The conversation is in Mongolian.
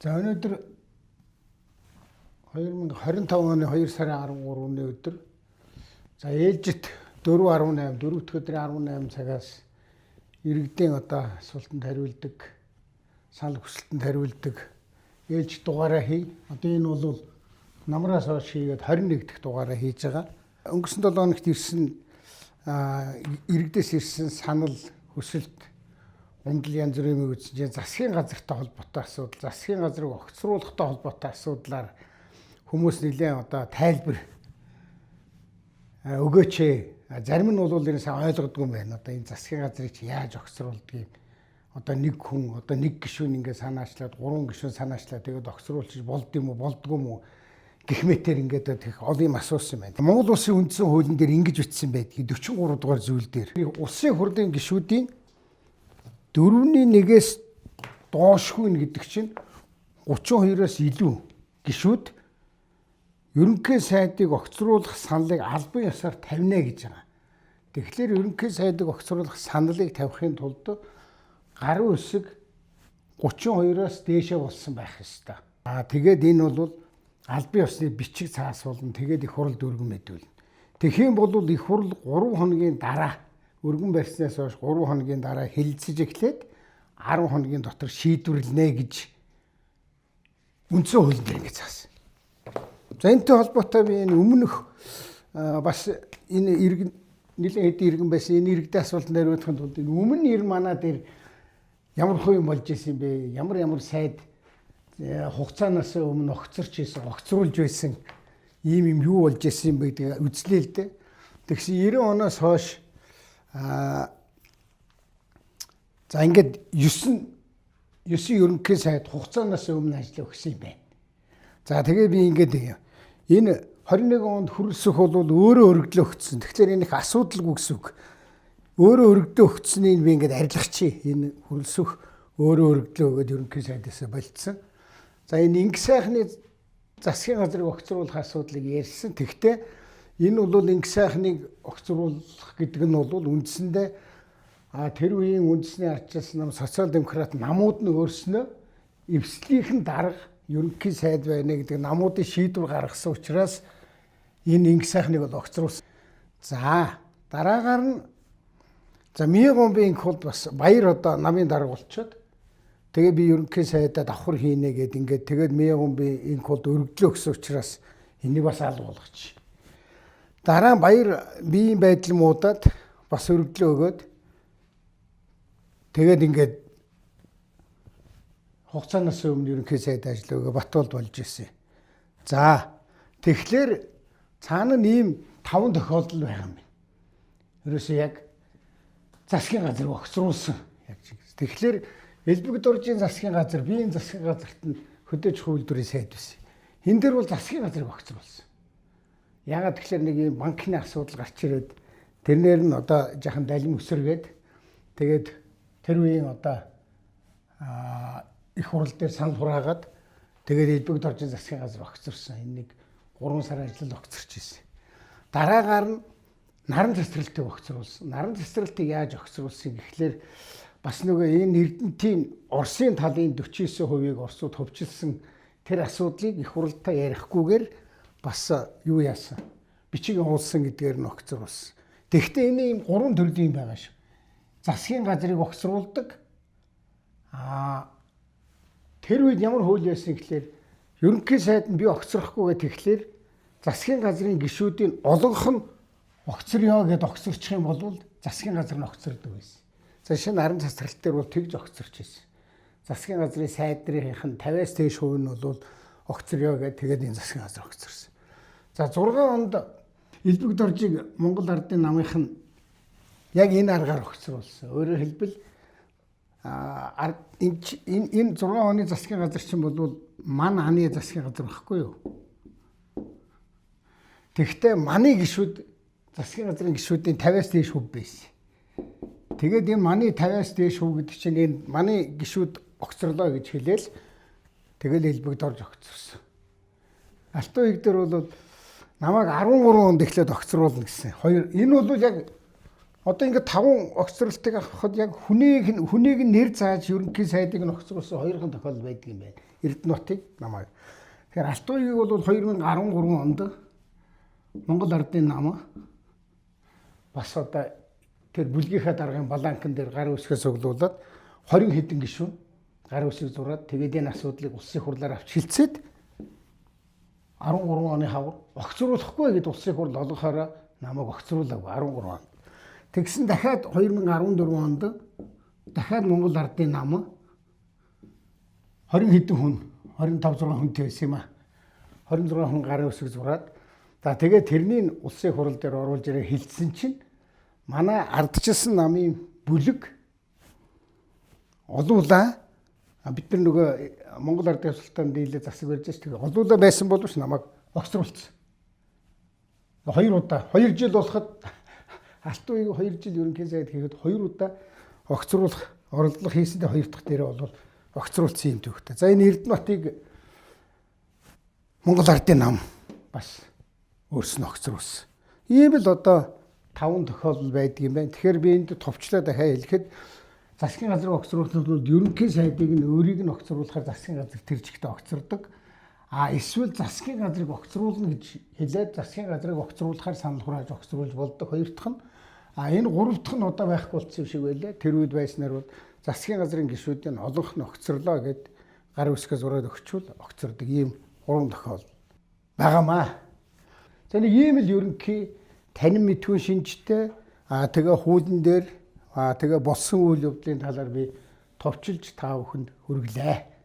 За өнөөдөр 2025 оны 2 сарын 13-ны өдөр за ээлжит 4:18 дэх өдрийн 18 цагаас иргэдийн асуултанд хариулдаг, санал хүсэлтэнд хариулдаг ээлжит дугаараа хий. Одоо энэ бол намраас хойш хийгээд 21 дахь дугаараа хийж байгаа. Өнгөрсөн 7 хоногт ирсэн иргэдээс ирсэн санал хүсэлт ундал янз бүрийн үзэж засгийн газартай холбоотой асуудал, засгийн газрыг огцруулахтай холбоотой асуудлаар хүмүүс нэлээд тайлбар өгөөч. Зарим нь бол энэ сайн ойлгодгүй юм байна. Энэ засгийн газрыг яаж огцруулдгийг нэг хүн нэг гишүүн ингээд санаачлаад 3 гишүүн санаачлаад тэгээд огцруулчих болд юм уу болдгүй юм уу гэх мэтэр ингээд их олон юм асуусан байна. Монгол улсын үндсэн хуулийн дээр ингэж бичсэн байдгийг 43 дугаар зүйл дээр улсын хурлын гишүүдийн 4/1-ээс доошгүй гэдэг чинь 32-оос илүү гишүүд ерөнхий сайдыг огцруулах саналыг албан ёсоор тавина гэж байгаа. Тэгэхээр ерөнхий сайдыг огцруулах саналыг тавихын тулд гарын үсэг 32-оос дээшээ болсон байх ёстой. Тэгээд энэ бол албан ёсны бичиг цаас болно. Тэгээд их хурлд өргөн мэдүүлнэ. Тэгхийн бол их хурл 3 хоногийн дараа өргөн барьснаас хойш 3 хоногийн дараа хэлэлцэж эхлээд 10 хоногийн дотор шийдвэрлэнэ гэж үндсэн хуулийн дээр ингэж заасан. За энэтэй холбоотой би энэ өмнөх бас энэ иргэн нэлээд хэд иргэн байсан энэ иргэдийн асуултанд хариулахын тулд энэ өмнө нэр манаа дээр ямар хөө юм болж исэн бэ? Ямар сайд хугацаанаас өмнө огцорч исэн, огцруулж байсан ийм юм юу болж исэн бэ гэдэг үзлээ л дээ. Тэгсэн 90 оноос хойш за ингээд 9 ерөнхий сайд хугацаанаас өмнө ажиллах гэсэн юм байна. За тэгээ би ингээд энэ 21 онд хүрэлцэх бол өөрөө өргөдлөө өгсөн. Тэгэхээр энэ их асуудалгүй гэсэн үг. Өөрөө өргөдлөө өгсөнийг би ингээд арилгачих. Энэ хүрэлцэх өөрөө өргөдлөө өгөөд ерөнхий сайдаас болцсон. За энэ инг сайхны засгийн газрыг огцруулах асуудлыг ярьсан. Тэгвэл энэ бол инг сайхныг огцруулах гэдэг нь бол үндсэндээ тэр үеийн үндэсний ардчилсан нам социал-демократ намууд нь өөрснөө эвслийнхэн дарга ерөнхий сайд байна гэдэг намуудын шийдвэр гаргасан учраас энэ инг сайхныг бол огцруулсан. За дараагаар нь Миягомбын хулд бас баяр намын дарга болчиход тэгээ би ерөнхий сайдаа давхар хийнэ гэд ингээд тэгээд Миягомбын хулд өргөдлөө өгсөн учраас энийг бас алга болгочих. Дараа нь баяр биеийн байдал муудаад бас өргөдлөө өгөөд тэгээд ингээд хугацаанаас өмнө ерөнхий сайд ажил өгөө Батболд болж ирсэн. За тэгэхээр цаана нь ийм 5 тохиолдол байгаа юм байна. Ерөөсөө яг засгийн газрыг огцруулсан. Тэгэхээр Элбэг дуржийн засгийн газар, биеийн засгийн газарт нь хөдөөж хувилбарын сайд байсан. Энэ дээр бол засгийн газрыг огцруулсан. Ягаад тэгэхээр нэг юм банкны асуудал гарч ирээд тэрнэр нь жахан далим өсөргээд тэгээд тэр үеийн их хурл дээр санал хураагаад тэгээд Элбэг дуржийн засгийн газар огцорсон. Энэ нэг 3 сар ажил огцорч ирсэн. Дараагаар нь наран цэцэрлэлтийг огцруулсан. Наран цэцэрлэлтийг яаж огцруулсан гэхлээр бас нөгөө энэ Эрдэнэтийн Оросын талын 49%-ийг Оросууд хөвчилсөн тэр асуудлыг их хурлаа ярихгүйгээр бас юу яасан? Бичиг явуулсан гэдгээр нь огцруулсан. Тэгэхдээ энэ ийм 3 төрлийн байгаа шүү. Засгийн газрыг огцруулдаг. Тэр үед ямар хууль байсан гэхлээр ерөнхий сайд нь би огцрохгүй гэхлээр засгийн газрын гишүүдийн олонх нь огцорё гэд огцорчих юм бол засгийн газар нь огцордог байсан. За шинэ наран цэцэрлэлт дээр бол тэгж огцорч ирсэн. Засгийн газрын сайд нэрийнх нь 50-аас дээш хувь нь бол огцорё гэд тэгээд энэ засгийн газар огцорсон. За 6 онд Элбэг дуржийг Монгол ардын намынх нь яг энэ аргаар огцруулсан. Өөрөөр хэлбэл энэ 6 оны засгийн газар чинь бол ман аны засгийн газар байхгүй юу? Тэгэхдээ маны гишүүд засгийн газрын гишүүдийн 50-аас дээш хувь байсан. Тэгээд энэ маны 50-аас дээш хувь гэдэг чинь энэ маны гишүүд огцорлоо гэж хэлээл тэгэл Элбэг дорж огцорсон. Алтан уяг дээр бол намайг 13 онд эхлээд огцруулна гэсэн. Энэ бол яг Одоо ингээд 5 огцролтыг авахад яг хүнийг нэр зааж ерөнхий сайдыг нь огцруулсан 2хан тохиолдол байдаг юм байна. Эрдэнэтийг намайг. Тэгэхээр Алт уягийг бол 2013 онд Монгол Ардын нам бас одоо тэр бүлгийнхаа даргын баланкн дээр гар үсгээ цуглуулад 20 хэдэн гишүүн гар үсгийг зураад тэгээд энэ асуудлыг улсын хурлаар авч хилцээд 13 оны хавар огцруулахгүй гэдээ улсын хурл олгохоор намайг огцруулаагүй 13 онд. Тэгсэн дахиад 2014 онд дахиад Монгол Ардын нам 20 хэдэн хүн 25 6 хүнтэй байсан юм а. 26 хүн гарын үсэг зураад за тэгээд тэрний улсын хурал дээр оруулж ирээ хилцсэн чинь манай ардчилсан намын бүлэг олуулаа бид нар нөгөө Монгол Ардын султан дийлээ засаг барьж байгаа. Тэгээд олуулаа байсан боловч намайг огцруулсан. 2 удаа 2 жил болоход Алт уягийг 2 жил ерөнхий сайд хийгээд 2 удаа огцруулах оролдлого хийсэндээ 2 дахь дээрээ бол огцруулсан юм төгтөө. За энэ Эрдэнэтийг Монгол Ардын нам бас өөрснөө огцруулсан. Ийм л одоо 5 тохиолдол байдаг юм байна. Тэгэхээр би энд товчлоо дахиад хэлэхэд засгийн газрыг огцруулахад бол ерөнхий сайдыг нь өөрийг нь огцруулахаар засгийн газар тэр жигтэй огцордог. Эсвэл засгийн газрыг огцруулна гэж хэлээд засгийн газрыг огцруулахаар санал хурааж огцруулж болдог. Хоёр дахь нь энэ гурав дахь нь одоо байхгүй болсон юм шиг байлаа. Тэр үед байснаар бол засгийн газрын гишүүдийн олонх нь огцорлоо гэд гар үсгээ зураад өгчвөл огцордог ийм 3 тохиолдол байгаамаа. За нэг ийм л ерөнхий танин мэдхүйн шинжтэй тэгээ хуулин дээр тэгээ болсон үйл явдлын талаар би товчилж та бүхэнд хүргэлээ.